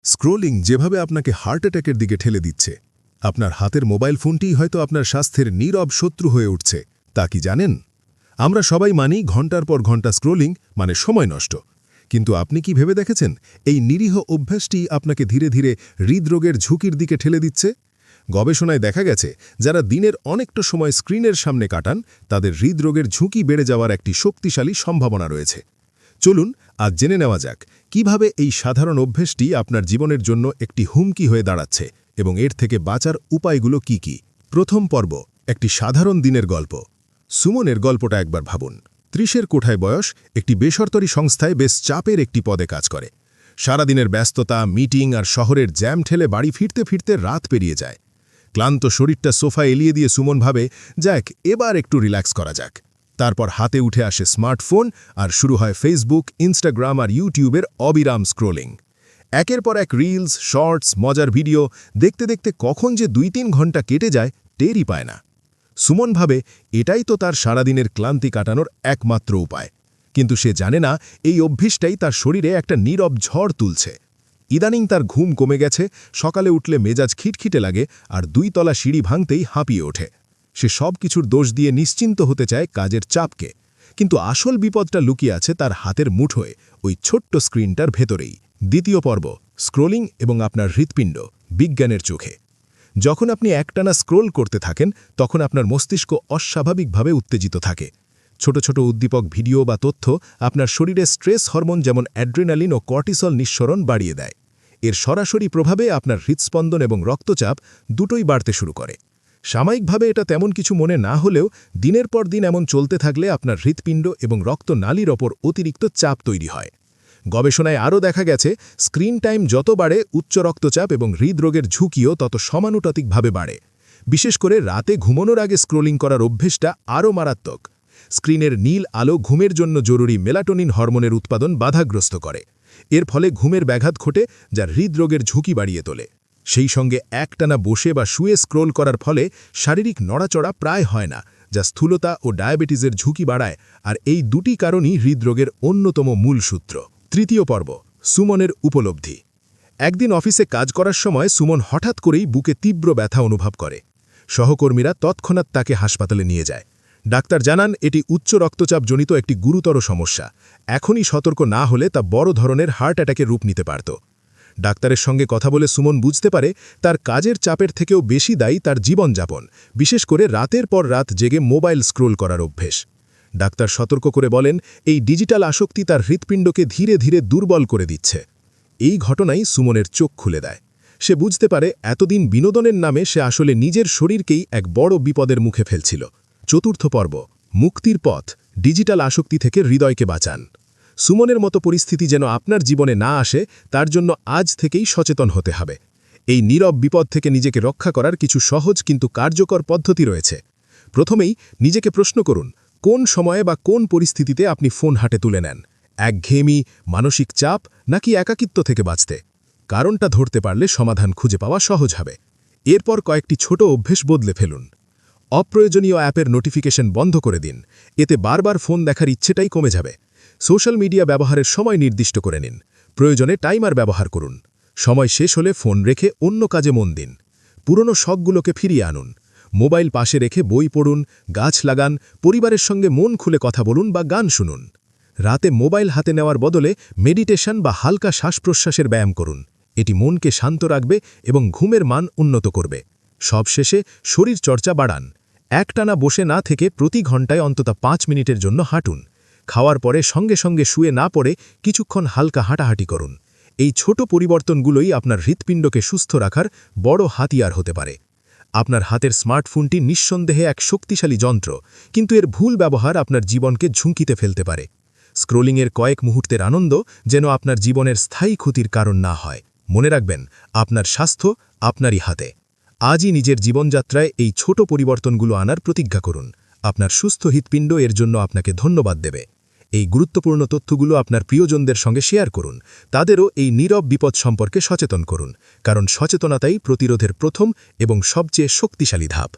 Scrolling যেভাবে আপনাকে heart অ্যাটাকের দিকে ঠেলে দিচ্ছে, আপনার হাতের মোবাইল ফোনটিই হয়তো আপনার স্বাস্থ্যের নীরব শত্রু হয়ে উঠছে, তা কি জানেন? আমরা সবাই মানি ঘন্টার পর ঘন্টা স্ক্রোলিং মানে সময় নষ্ট। কিন্তু আপনি কি ভেবে দেখেছেন এই নিরীহ অভ্যাসটি আপনাকে ধীরে ধীরে হৃদরোগের ঝুঁকির দিকে ঠেলে দিচ্ছে? গবেষণায় দেখা গেছে যারা দিনের অনেকটা সময় স্ক্রিনের সামনে কাটান তাদের হৃদরোগের ঝুঁকি বেড়ে যাওয়ার একটি শক্তিশালী সম্ভাবনা রয়েছে। চলুন আজ জেনে নেওয়া যাক কিভাবে এই সাধারণ অভ্যেসটি আপনার জীবনের জন্য একটি হুমকি হয়ে দাঁড়াচ্ছে এবং এর থেকে বাঁচার উপায়গুলো কি কি। প্রথম পর্ব, একটি সাধারণ দিনের গল্প। সুমনের গল্পটা একবার ভাবুন। ৩০-এর কোঠায় বয়স, একটি বেসরকারি সংস্থায় বেশ চাপের একটি পদে কাজ করে। সারাদিনের ব্যস্ততা, মিটিং আর শহরের জ্যাম ঠেলে বাড়ি ফিরতে ফিরতে রাত পেরিয়ে যায়। ক্লান্ত শরীরটা সোফা এলিয়ে দিয়ে সুমন ভাবে, যাক এবার একটু রিল্যাক্স করা যাক। তারপর হাতে উঠে আসে স্মার্টফোন আর শুরু হয় ফেসবুক, ইনস্টাগ্রাম আর ইউটিউবের অবিরাম স্ক্রোলিং। একের পর এক রিলস, শর্টস, মজার ভিডিও দেখতে দেখতে কখন যে ২-৩ ঘন্টা কেটে যায় টেরই পায় না। সুমন ভাবে এটাই তো তার সারাদিনের ক্লান্তি কাটানোর একমাত্র উপায়। কিন্তু সে জানে না এই অভ্যাসটাই তার শরীরে একটা নীরব ঝড় তুলছে। ইদানিং তার ঘুম কমে গেছে, সকালে উঠলে মেজাজ খিটখিটে লাগে আর ২ তলা সিঁড়ি ভাঙতেই হাঁপিয়ে ওঠে। সে সব কিছুর দোষ দিয়ে নিশ্চিন্ত হতে চায় কাজের চাপকে, কিন্তু আসল বিপদটা লুকিয়ে আছে তার হাতের মুঠোয়, ওই ছোট্ট স্ক্রিনটার ভেতরেই। দ্বিতীয় পর্ব, স্ক্রোলিং এবং আপনার হৃৎপিণ্ড, বিজ্ঞানের চোখে। যখন আপনি একটানা স্ক্রোল করতে থাকেন তখন আপনার মস্তিষ্ক অস্বাভাবিকভাবে উত্তেজিত থাকে। ছোট ছোট উদ্দীপক ভিডিও বা তথ্য আপনার শরীরে স্ট্রেস হরমোন যেমন অ্যাড্রিনালিন ও কর্টিসল নিঃসরণ বাড়িয়ে দেয়। এর সরাসরি প্রভাবে আপনার হৃৎস্পন্দন এবং রক্তচাপ দুটোই বাড়তে শুরু করে। সাময়িকভাবে এটা তেমন কিছু মনে না হলেও দিনের পর দিন এমন চলতে থাকলে আপনার হৃৎপিণ্ড এবং রক্তনালীর ওপর অতিরিক্ত চাপ তৈরি হয়। গবেষণায় আরও দেখা গেছে স্ক্রিন টাইম যত বাড়ে উচ্চ রক্তচাপ এবং হৃদরোগের ঝুঁকিও তত সমানুপাতিকভাবে বাড়ে। বিশেষ করে রাতে ঘুমানোর আগে স্ক্রোলিং করার অভ্যেসটা আরও মারাত্মক। স্ক্রিনের নীল আলো ঘুমের জন্য জরুরি মেলাটোনিন হরমোনের উৎপাদন বাধাগ্রস্ত করে। এর ফলে ঘুমের ব্যাঘাত ঘটে যা হৃদরোগের ঝুঁকি বাড়িয়ে তোলে। সেই সঙ্গে একটানা বসে বা শুয়ে স্ক্রোল করার ফলে শারীরিক নড়াচড়া প্রায় হয় না, যা স্থূলতা ও ডায়াবেটিসের ঝুঁকি বাড়ায়, আর এই দুটি কারণই হৃদরোগের অন্যতম মূল সূত্র। তৃতীয় পর্ব, সুমনের উপলব্ধি। একদিন অফিসে কাজ করার সময় সুমন হঠাৎ করেই বুকে তীব্র ব্যথা অনুভব করে। সহকর্মীরা তৎক্ষণাৎ তাকে হাসপাতালে নিয়ে যায়। ডাক্তার জানান এটি উচ্চ রক্তচাপজনিত একটি গুরুতর সমস্যা। এখনই সতর্ক না হলে তা বড় ধরনের হার্ট অ্যাটাকের রূপ নিতে পারত। ডাক্তারের সঙ্গে কথা বলে সুমন বুঝতে পারে তার কাজের চাপের থেকেও বেশি দায়ী তার জীবনযাপন, বিশেষ করে রাতের পর রাত জেগে মোবাইল স্ক্রোল করার অভ্যেস। ডাক্তার সতর্ক করে বলেন এই ডিজিটাল আসক্তি তার হৃৎপিণ্ডকে ধীরে ধীরে দুর্বল করে দিচ্ছে। এই ঘটনাই সুমনের চোখ খুলে দেয়। সে বুঝতে পারে এতদিন বিনোদনের নামে সে আসলে নিজের শরীরকেই এক বড় বিপদের মুখে ফেলছিল। চতুর্থ পর্ব, মুক্তির পথ, ডিজিটাল আসক্তি থেকে হৃদয়কে বাঁচান। সুমনের মতো পরিস্থিতি যেন আপনার জীবনে না আসে তার জন্য আজ থেকেই সচেতন হতে হবে। এই নীরব বিপদ থেকে নিজেকে রক্ষা করার কিছু সহজ কিন্তু কার্যকর পদ্ধতি রয়েছে। প্রথমেই নিজেকে প্রশ্ন করুন, কোন সময়ে বা কোন পরিস্থিতিতে আপনি ফোন হাতে তুলে নেন? একঘেয়েমি, মানসিক চাপ নাকি একাকিত্ব থেকে বাঁচতে? কারণটা ধরতে পারলে সমাধান খুঁজে পাওয়া সহজ হবে। এরপর কয়েকটি ছোট অভ্যেস বদলে ফেলুন। অপ্রয়োজনীয় অ্যাপের নোটিফিকেশন বন্ধ করে দিন, এতে বারবার ফোন দেখার ইচ্ছেটাই কমে যাবে। সোশ্যাল মিডিয়া ব্যবহারের সময় নির্দিষ্ট করে নিন, প্রয়োজনে টাইমার ব্যবহার করুন। সময় শেষ হলে ফোন রেখে অন্য কাজে মন দিন। পুরনো শখগুলোকে ফিরিয়ে আনুন। মোবাইল পাশে রেখে বই পড়ুন, গাছ লাগান, পরিবারের সঙ্গে মন খুলে কথা বলুন বা গান শুনুন। রাতে মোবাইল হাতে নেওয়ার বদলে মেডিটেশন বা হালকা শ্বাস-প্রশ্বাসের ব্যায়াম করুন। এটি মনকে শান্ত রাখবে এবং ঘুমের মান উন্নত করবে। সবশেষে শরীর চর্চা বাড়ান। একটানা বসে না থেকে প্রতি ঘন্টায় অন্তত ৫ মিনিটের জন্য হাঁটুন। খাওয়ার পরে সঙ্গে সঙ্গে শুয়ে না পড়ে কিছুক্ষণ হালকা হাঁটাহাঁটি করুন। এই ছোট পরিবর্তনগুলোই আপনার হৃৎপিণ্ডকে সুস্থ রাখার বড় হাতিয়ার হতে পারে। আপনার হাতের স্মার্টফোনটি নিঃসন্দেহে এক শক্তিশালী যন্ত্র, কিন্তু এর ভুল ব্যবহার আপনার জীবনকে ঝুঁকিতে ফেলতে পারে। স্ক্রোলিংয়ের কয়েক মুহূর্তের আনন্দ যেন আপনার জীবনের স্থায়ী ক্ষতির কারণ না হয়। মনে রাখবেন, আপনার স্বাস্থ্য আপনারই হাতে। আজই নিজের জীবনযাত্রায় এই ছোট পরিবর্তনগুলো আনার প্রতিজ্ঞা করুন। আপনার সুস্থ হৃৎপিণ্ড এর জন্য আপনাকে ধন্যবাদ দেবে। এই গুরুত্বপূর্ণ তথ্যগুলো আপনার প্রিয়জনদের সঙ্গে শেয়ার করুন। তাদেরও এই নীরব বিপদ সম্পর্কে সচেতন করুন, কারণ সচেতনতাই প্রতিরোধের প্রথম এবং সবচেয়ে শক্তিশালী ধাপ।